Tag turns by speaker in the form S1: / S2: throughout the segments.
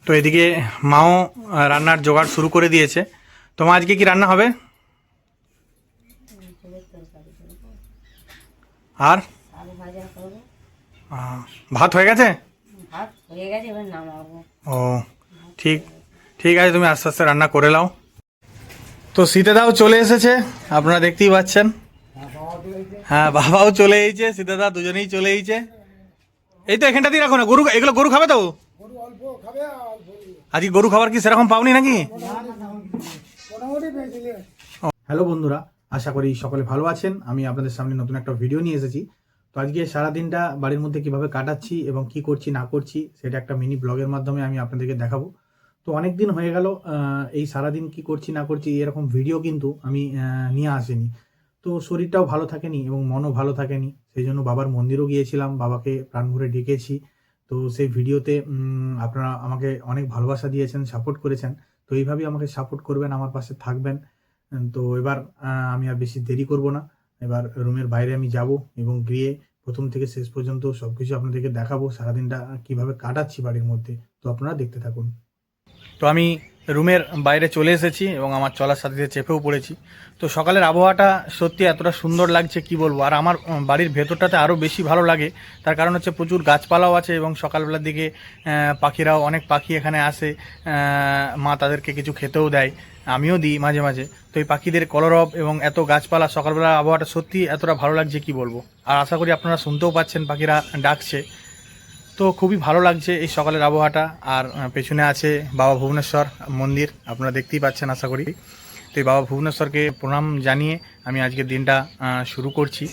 S1: তো এদিকে মাও রান্নার জোগাড় শুরু করে দিয়েছে। তো মা, আজকে কি রান্না হবে? আর ভাত হয়ে গেছে? ও ঠিক ঠিক আছে, তুমি আস্তে আস্তে রান্না করে নাও। তো সীতাদাও চলে এসেছে, আপনারা দেখতেই পাচ্ছেন। হ্যাঁ, বাবাও চলে এসেছে, সীতাদা দুজনেই চলে এসেছে। এই তো এখানটাতেই রাখো না, গরু এগুলো গরু খাবে তো? আজকে গরু খাবার কি সেরকম পাওনি নাকি? হ্যালো বন্ধুরা, আশা করি সকলে ভালো আছেন। আমি আপনাদের সামনে নতুন একটা ভিডিও নিয়ে এসেছি। তো আজকে সারাদিনটা বাড়ির মধ্যে কিভাবে কাটাচ্ছি এবং কি করছি না করছি সেটা একটা মিনি ব্লগের মাধ্যমে আমি আপনাদেরকে দেখাবো। তো অনেক দিন হয়ে গেল এই সারাদিন কি করছি না করছি এরকম ভিডিও কিন্তু আমি নিয়ে আসিনি। তো শরীরটাও ভালো থাকেনি এবং মনও ভালো থাকেনি, সেই জন্য বাবার মন্দিরও গিয়েছিলাম, বাবাকে প্রাণ ভরে ডেকেছি। তো সেই ভিডিওতে আপনারা আমাকে অনেক ভালোবাসা দিয়েছেন, সাপোর্ট করেছেন। তো এইভাবেই আমাকে সাপোর্ট করবেন, আমার পাশে থাকবেন। তো এবার আমি আর বেশি দেরি করব না। এবার রুমের বাইরে আমি যাব এবং গিয়ে প্রথম থেকে শেষ পর্যন্ত সব কিছু আপনাদেরকে দেখাবো, সারাদিনটা কীভাবে কাটাচ্ছি বাড়ির মধ্যে। তো আপনারা দেখতে থাকুন। তো আমি রুমের বাইরে চলে এসেছি এবং আমার চলার সাথে সাথে চেপেও পড়েছি। তো সকালের আবহাওয়াটা সত্যি এতটা সুন্দর লাগছে কি বলবো। আর আমার বাড়ির ভেতরটাতে আরও বেশি ভালো লাগে, তার কারণ হচ্ছে প্রচুর গাছপালাও আছে এবং সকালবেলার দিকে পাখিরাও, অনেক পাখি এখানে আসে। মা তাদেরকে কিছু খেতেও দেয়, আমিও দিই মাঝে মাঝে। তো এই পাখিদের কলরব এবং এত গাছপালা, সকালবেলা আবহাওয়াটা সত্যি এতটা ভালো লাগছে কি বলবো। আর আশা করি আপনারা শুনতেও পাচ্ছেন পাখিরা ডাকছে। তো খুবই ভালো লাগছে এই সকালের আবহাওয়াটা। আর পেছনে আছে বাবা ভুবনেশ্বর মন্দির, আপনারা দেখতেই পাচ্ছেন আশা করি। তো এই বাবা ভুবনেশ্বরকে প্রণাম জানিয়ে আমি আজকের দিনটা শুরু করছি।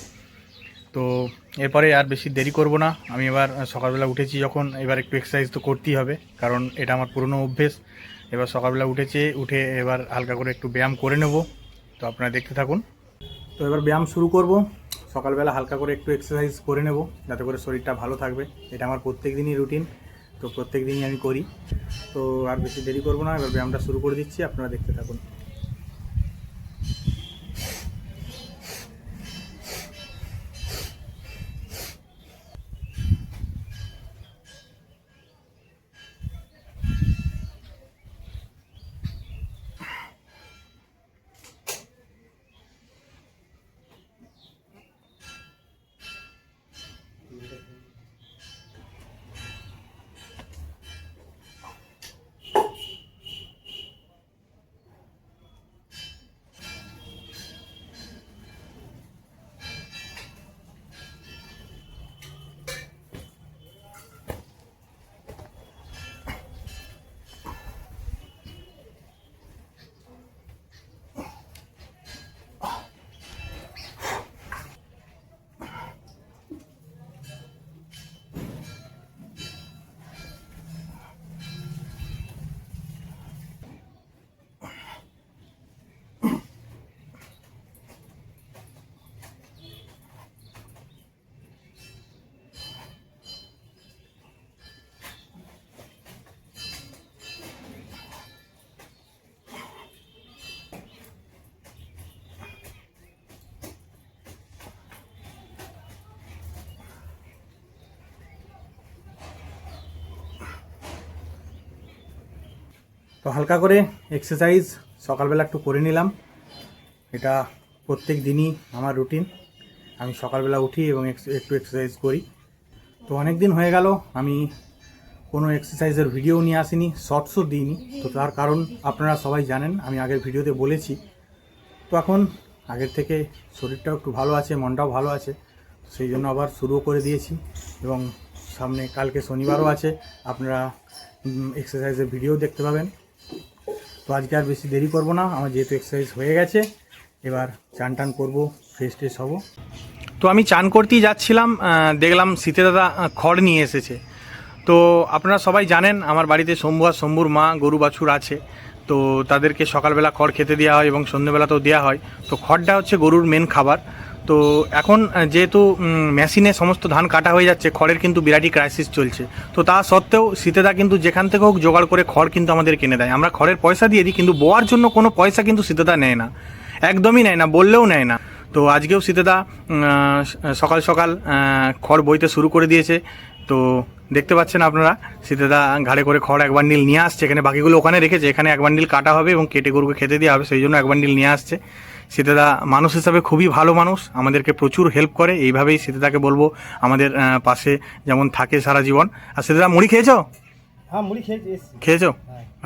S1: তো এরপরে আর বেশি দেরি করব না। আমি এবার সকালবেলা উঠেছি যখন, এবার একটু এক্সারসাইজ তো করতেই হবে, কারণ এটা আমার পুরনো অভ্যেস। এবার সকালবেলা উঠে এবার হালকা করে একটু ব্যায়াম করে নেব। তো আপনারা দেখতে থাকুন। তো এবার ব্যায়াম শুরু করব। সকালবেলা হালকা করে একটু এক্সারসাইজ করে নেব, যাতে করে শরীরটা ভালো থাকবে। এটা আমার প্রত্যেক দিনই রুটিন, তো প্রত্যেক দিনই আমি করি। তো আর বেশি দেরি করব না, এবার ব্যায়ামটা শুরু করে দিচ্ছি, আপনারা দেখতে থাকুন। তো হালকা করে এক্সারসাইজ সকালবেলা একটু করে নিলাম। এটা প্রত্যেক দিনই আমার রুটিন, আমি সকালবেলা উঠি এবং একটু এক্সারসাইজ করি। তো অনেক দিন হয়ে গেল আমি কোনো এক্সারসাইজের ভিডিও নিয়ে আসিনি, শর্টসও দিইনি। তো তার কারণ আপনারা সবাই জানেন, আমি আগের ভিডিওতে বলেছি। তো এখন আগের থেকে শরীরটাও একটু ভালো আছে, মনটাও ভালো আছে, সেই জন্য আবার শুরুও করে দিয়েছি। এবং সামনে কালকে শনিবারও আছে, আপনারা এক্সারসাইজের ভিডিও দেখতে পাবেন। তো আজকে আর বেশি দেরি করব না, আমার যেহেতু এক্সারসাইজ হয়ে গেছে, এবার চান টান করবো, ফ্রেশ ট্রেশ হবো। তো আমি চান করতেই যাচ্ছিলাম, দেখলাম সীতাদাদা খড় নিয়ে এসেছে। তো আপনারা সবাই জানেন আমার বাড়িতে শম্ভু আর শম্ভুর মা গরু বাছুর আছে। তো তাদেরকে সকালবেলা খড় খেতে দেওয়া হয় এবং সন্ধ্যেবেলাতেও দেওয়া হয়। তো খড়টা হচ্ছে গরুর মেন খাবার। তো এখন যেহেতু মেশিনে সমস্ত ধান কাটা হয়ে যাচ্ছে, খড়ের কিন্তু বিরাটই ক্রাইসিস চলছে। তো তা সত্ত্বেও সীতাদা কিন্তু যেখান থেকে হোক জোগাড় করে খড় কিন্তু আমাদের কিনে দেয়। আমরা খড়ের পয়সা দিয়ে দিই, কিন্তু বোয়ার জন্য কোনো পয়সা কিন্তু সীতাদা নেয় না, একদমই নেয় না, বললেও নেয় না। তো আজকেও সীতাদা সকাল সকাল খড় বইতে শুরু করে দিয়েছে। তো দেখতে পাচ্ছেন আপনারা সীতাদা ঘাড়ে করে খড় এক বান্ডিল নিয়ে আসছে, এখানে বাকিগুলো ওখানে রেখেছে, এখানে এক বান্ডিল কাটা হবে এবং কেটে গরুকে খেতে দেওয়া হবে, সেই জন্য এক বান্ডিল নিয়ে আসছে। সীতাদা মানুষ হিসাবে খুবই ভালো মানুষ, আমাদেরকে প্রচুর হেল্প করে, এইভাবেই সীতাদাকে বলবো আমাদের পাশে যেমন থাকে সারা জীবন। আর সীতাদা মুড়ি খেয়েছো?
S2: হ্যাঁ মুড়ি
S1: খেয়েছো?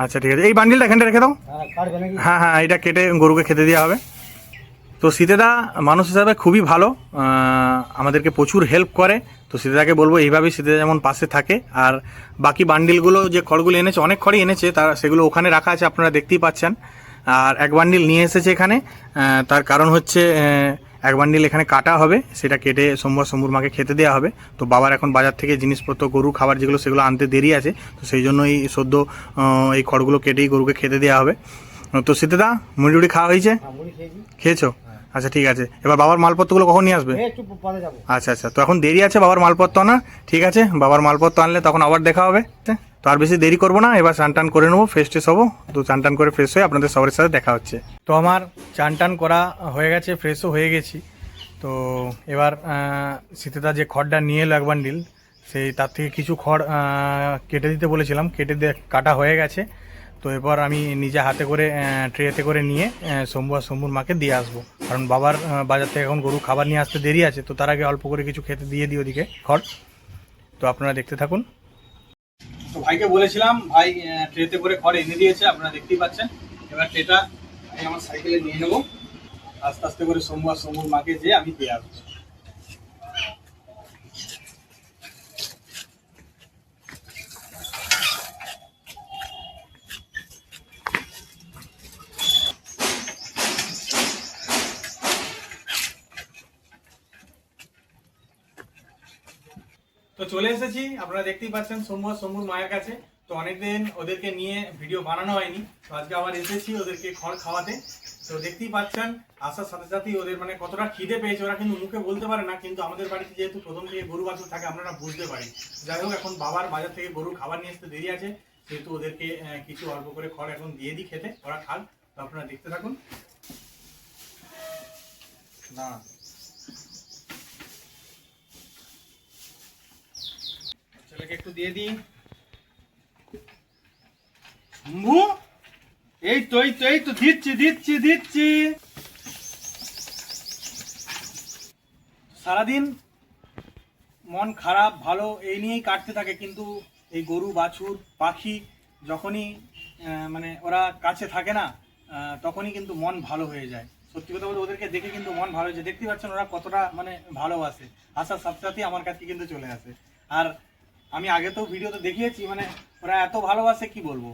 S1: আচ্ছা ঠিক আছে, এই বান্ডিলটা এখানটা রেখে দাও। হ্যাঁ হ্যাঁ, এটা কেটে গরুকে খেতে দেওয়া হবে। তো সীতাদা মানুষ হিসাবে খুবই ভালো, আমাদেরকে প্রচুর হেল্প করে। তো সীতাদাকে বলবো এইভাবেই সীতাদা যেমন পাশে থাকে। আর বাকি বান্ডিলগুলো যে খড়গুলো এনেছে, অনেক খড়ই এনেছে, তার সেগুলো ওখানে রাখা আছে, আপনারা দেখতেই পাচ্ছেন। আর এক বান্ডিল নিয়ে এসেছে এখানে, তার কারণ হচ্ছে এক বান্ডিল এখানে কাটা হবে, সেটা কেটে সোমবার শম্ভুর মাকে খেতে দেওয়া হবে। তো বাবার এখন বাজার থেকে জিনিসপত্র গরু খাবার যেগুলো সেগুলো আনতে দেরি আছে, তো সেই জন্যই সদ্য এই খড়গুলো কেটেই গরুকে খেতে দেওয়া হবে। তো সীতাদা মুড়ি টুড়ি খাওয়া হয়েছে? খেয়েছো? আচ্ছা ঠিক আছে, এবার বাবার মালপত্রগুলো কখন নিয়ে আসবে? আচ্ছা আচ্ছা, তো এখন দেরি আছে বাবার মালপত্র আনা, ঠিক আছে, বাবার মালপত্র আনলে তখন আবার দেখা হবে। তো আর বেশি দেরি করবো না, এবার চান টান করে নেবো, ফ্রেশ ট্রেশ হবো। তো চান টান করে ফ্রেশ হয়ে আপনাদের সবার সাথে দেখা হচ্ছে। তো আমার চান টান করা হয়ে গেছে, ফ্রেশও হয়ে গেছি। তো এবার সীতাদা যে খড়টা নিয়ে এলো এক বান্ডিল, সেই তার থেকে কিছু খড় কেটে দিতে বলেছিলাম, কাটা হয়ে গেছে। তো এবার আমি নিজে হাতে করে ট্রেতে করে নিয়ে শম্ভু আর শম্ভুর মাকে দিয়ে আসবো, কারণ বাবার বাজার থেকে এখন গরু খাবার নিয়ে আসতে দেরি আছে, তো তার আগে অল্প করে কিছু খেতে দিয়ে দিই ওদিকে খড়। তো আপনারা দেখতে থাকুন। তো ভাইকে বলেছিলাম, ভাই ট্রেতে করে খড় এনে দিয়েছে, আপনারা দেখতেই পাচ্ছেন। এবার ট্রেটা আমি আমার সাইকেলে নিয়ে নেবো, আস্তে আস্তে করে শম্ভু আর শম্ভুর মাকে যেয়ে আমি দিয়ে আসবো। তো চলে এসেছি, আপনারা দেখতেই পাচ্ছেন শম্ভু আর শম্ভুর মায়ের কাছে। তো অনেকদিন ওদেরকে নিয়ে ভিডিও বানানো হয়নি, তো আজকে আবার এসেছি ওদেরকে খড় খাওয়াতে। তো দেখতেই পাচ্ছেন আসার সাথে সাথেই ওদের মানে কতটা খিদে পেয়েছে, ওরা কিন্তু মুখে বলতে পারে না, কিন্তু আমাদের বাড়িতে যেহেতু প্রথম থেকে গরু বাছুর থাকে আপনারা বুঝতে পারি। যাই হোক, এখন বাবার বাজার থেকে গরু খাবার নিয়ে আসতে দেরি আছে, সেহেতু ওদেরকে কিছু অল্প করে খড় এখন দিয়ে দিই খেতে, ওরা খান। তো আপনারা দেখতে থাকুন। না ছেলেকে একটু দিয়ে দিই। এই তো দিচ্ছি দিচ্ছি দিচ্ছি। সারাদিন মন খারাপ ভালো এই নিয়েই কাটতে থাকে, কিন্তু এই গরু বাছুর পাখি যখনই মানে ওরা কাছে থাকে না, তখনই কিন্তু মন ভালো হয়ে যায়। সত্যি কথা বলতে ওদেরকে দেখে কিন্তু মন ভালো হয়ে যায়। দেখতে পাচ্ছেন ওরা কতটা মানে ভালোবাসে, আসার সাথে সাথেই আমার কাছে কিন্তু চলে আসে। আর আমি আগে তো ভিডিওতে দেখিয়েছি, মানে ওরা এত ভালোবাসে কি বলবো।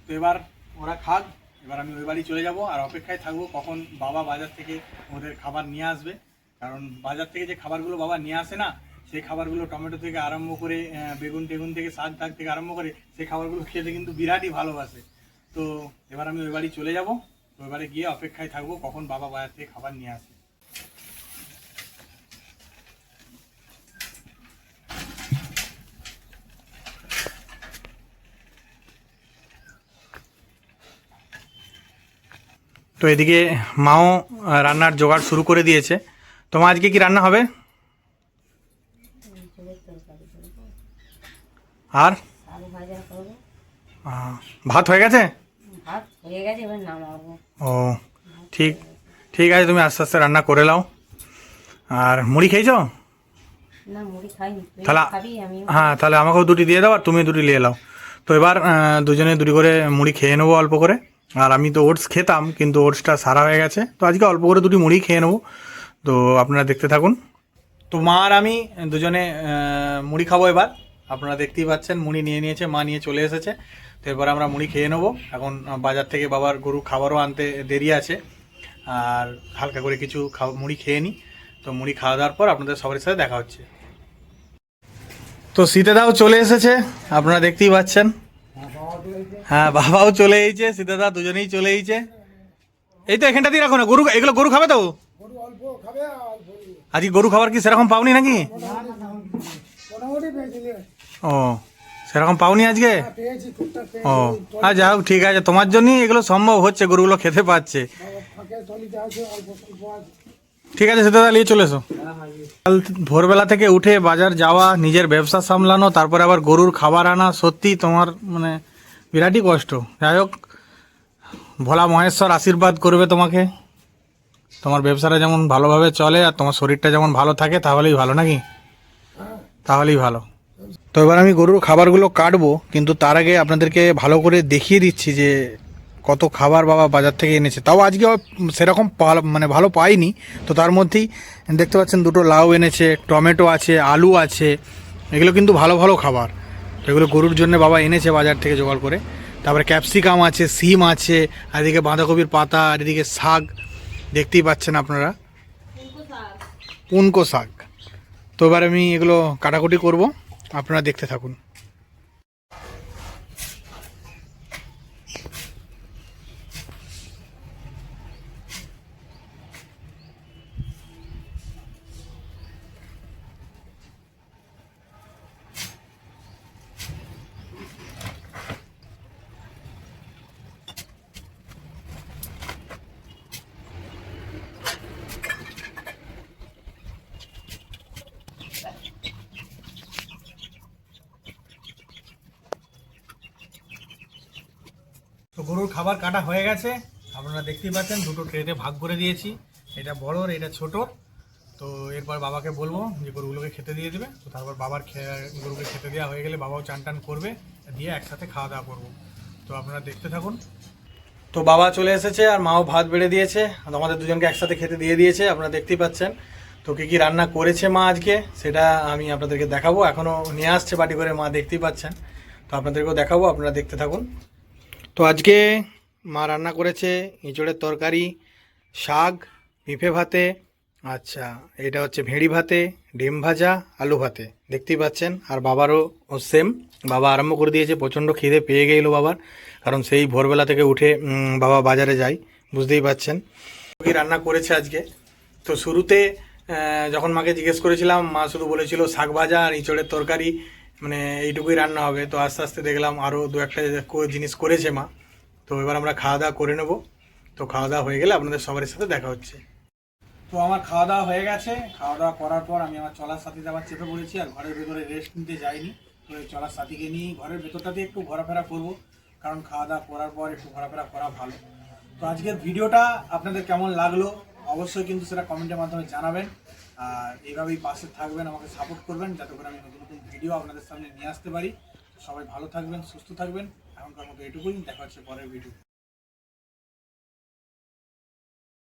S1: তো এবার ওরা খাক, এবার আমি ওই বাড়ি চলে যাব, আর অপেক্ষায় থাকবো কখন বাবা বাজার থেকে ওদের খাবার নিয়ে আসবে। কারণ বাজার থেকে যে খাবারগুলো বাবা নিয়ে আসে না, সেই খাবারগুলো টমেটো থেকে আরম্ভ করে বেগুন টেগুন থেকে শাক টাক থেকে আরম্ভ করে সেই খাবারগুলো খেতে কিন্তু বিরাটই ভালোবাসে। তো এবার আমি ওই বাড়ি চলে যাব, ওই বাড়ি গিয়ে অপেক্ষায় থাকবো কখন বাবা বাজার থেকে খাবার নিয়ে আসে। তো এদিকে মাও রান্নার জোগাড় শুরু করে দিয়েছে। তোমার আজকে কি রান্না হবে? আর ভাত হয়ে গেছে? ও ঠিক ঠিক আছে, তুমি আস্তে আস্তে রান্না করে নাও। আর মুড়ি খেয়েছো? তাহলে হ্যাঁ, তাহলে আমাকেও দুটি দিয়ে দাও আর তুমি দুটি নিয়ে নাও। তো এবার দুজনে দুটি করে মুড়ি খেয়ে নেবো অল্প করে। আর আমি তো ওটস খেতাম, কিন্তু ওটসটা সারা হয়ে গেছে, তো আজকে অল্প করে দুটি মুড়ি খেয়ে নেবো। তো আপনারা দেখতে থাকুন। তো মা আর আমি দুজনে মুড়ি খাবো এবার। আপনারা দেখতেই পাচ্ছেন মুড়ি নিয়ে নিয়েছে, মা নিয়ে চলে এসেছে। তো এবার আমরা মুড়ি খেয়ে নেবো। এখন বাজার থেকে বাবার গরু খাবারও আনতে দেরি আছে, আর হালকা করে কিছু মুড়ি খেয়ে নিই। তো মুড়ি খাওয়া দাওয়ার পর আপনাদের সবার সাথে দেখা হচ্ছে। তো সীতাদাও চলে এসেছে, আপনারা দেখতেই পাচ্ছেন। হ্যাঁ, বাবাও চলে এসেছে, সীতাদা দুজনেই চলে এসেছে। এই তো এখানটাতেই রাখো না, গরু এগুলো গরু খাবে তো? আজকে গরু খাবার কি সেরকম পাওনি নাকি? ও, সেরকম পাওনি আজকে? ও আচ্ছা, যাই হোক ঠিক আছে, তোমার জন্যই এগুলো সম্ভব হচ্ছে, গরুগুলো খেতে পাচ্ছে। ঠিক আছে, সেটা নিয়ে চলে এসো। কাল ভোরবেলা থেকে উঠে বাজার যাওয়া, নিজের ব্যবসা সামলানো, তারপরে আবার গরুর খাবার আনা, সত্যি তোমার মানে বিরাটই কষ্ট। যাই হোক, ভোলা মহেশ্বর আশীর্বাদ করবে তোমাকে, তোমার ব্যবসাটা যেমন ভালোভাবে চলে আর তোমার শরীরটা যেমন ভালো থাকে, তাহলেই ভালো নাকি? তাহলেই ভালো। তো এবার আমি গরুর খাবারগুলো কাটবো, কিন্তু তার আগে আপনাদেরকে ভালো করে দেখিয়ে দিচ্ছি যে কত খাবার বাবা বাজার থেকে এনেছে। তাও আজকে সেরকম মানে ভালো পাইনি। তো তার মধ্যেই দেখতে পাচ্ছেন দুটো লাউ এনেছে, টমেটো আছে, আলু আছে, এগুলো কিন্তু ভালো ভালো খাবার। তো এগুলো গরুর জন্য বাবা এনেছে বাজার থেকে জোগাড় করে। তারপরে ক্যাপসিকাম আছে, সিম আছে, আর এদিকে বাঁধাকপির পাতা, আর এদিকে শাক দেখতেই পাচ্ছেন আপনারা, পুনকো শাক। তো এবার আমি এগুলো কাটাকুটি করব, আপনারা দেখতে থাকুন। তো গরুর খাবার কাটা হয়ে গেছে, আপনারা দেখতেই পাচ্ছেন দুটো ট্রেতে ভাগ করে দিয়েছি, এটা বড়র এটা ছোটোর। তো এরপর বাবাকে বলবো যে গরুগুলোকে খেতে দিয়ে দেবে। তো তারপর বাবার গরুকে খেতে দেওয়া হয়ে গেলে বাবাও চান টান করবে, দিয়ে একসাথে খাওয়া দাওয়া করবো। তো আপনারা দেখতে থাকুন। তো বাবা চলে এসেছে আর মাও ভাত বেড়ে দিয়েছে, আর আমাদের দুজনকে একসাথে খেতে দিয়ে দিয়েছে, আপনারা দেখতেই পাচ্ছেন। তো কী কী রান্না করেছে মা আজকে সেটা আমি আপনাদেরকে দেখাবো, এখনও নিয়ে আসছে বাটি করে মা, দেখতেই পাচ্ছেন। তো আপনাদেরকেও দেখাবো, আপনারা দেখতে থাকুন। তো আজকে মা রান্না করেছে এঁচোড়ের তরকারি, শাক, পেঁপে ভাতে, আচ্ছা এটা হচ্ছে ভেড়ি ভাতে, ডিম ভাজা, আলু ভাতে, দেখতেই পাচ্ছেন। আর বাবারও সেম, বাবা আরম্ভ করে দিয়েছে, প্রচণ্ড খিদে পেয়ে গেল বাবার, কারণ সেই ভোরবেলা থেকে উঠে বাবা বাজারে যায়, বুঝতেই পাচ্ছেন। কি রান্না করেছে আজকে। তো শুরুতে যখন মাকে জিজ্ঞেস করেছিলাম, মা শুধু বলেছিল শাক ভাজা আর এঁচোড়ের তরকারি, মানে এইটুকুই রান্না হবে। তো আস্তে আস্তে দেখলাম আরও দু একটা জিনিস করেছে মা। তো এবার আমরা খাওয়া দাওয়া করে নেব। তো খাওয়া দাওয়া হয়ে গেলে আপনাদের সবার সাথে দেখা হচ্ছে। তো আমার খাওয়া দাওয়া হয়ে গেছে, খাওয়া দাওয়া করার পর আমি আমার চলার সাথীতে আবার চেপে পড়েছি, আর ঘরের ভেতরে রেস্ট নিতে যাইনি। তো এই চলার সাথীকে নিয়ে ঘরের ভেতরটাতে একটু ঘোরাফেরা করব, কারণ খাওয়া দাওয়া করার পর একটু ঘোরাফেরা করা ভালো। তো আজকের ভিডিওটা আপনাদের কেমন লাগলো অবশ্যই কিন্তু সেটা কমেন্টের মাধ্যমে জানাবেন, আর এইভাবেই পাশে থাকবেন, আমাকে সাপোর্ট করবেন, যাতে করে আমি নতুন নতুন ভিডিও আপনাদের সামনে নিয়ে আসতে পারি। সবাই ভালো থাকবেন, সুস্থ থাকবেন, এখনকার মতো এটুকুই, দেখা হচ্ছে পরের ভিডিও।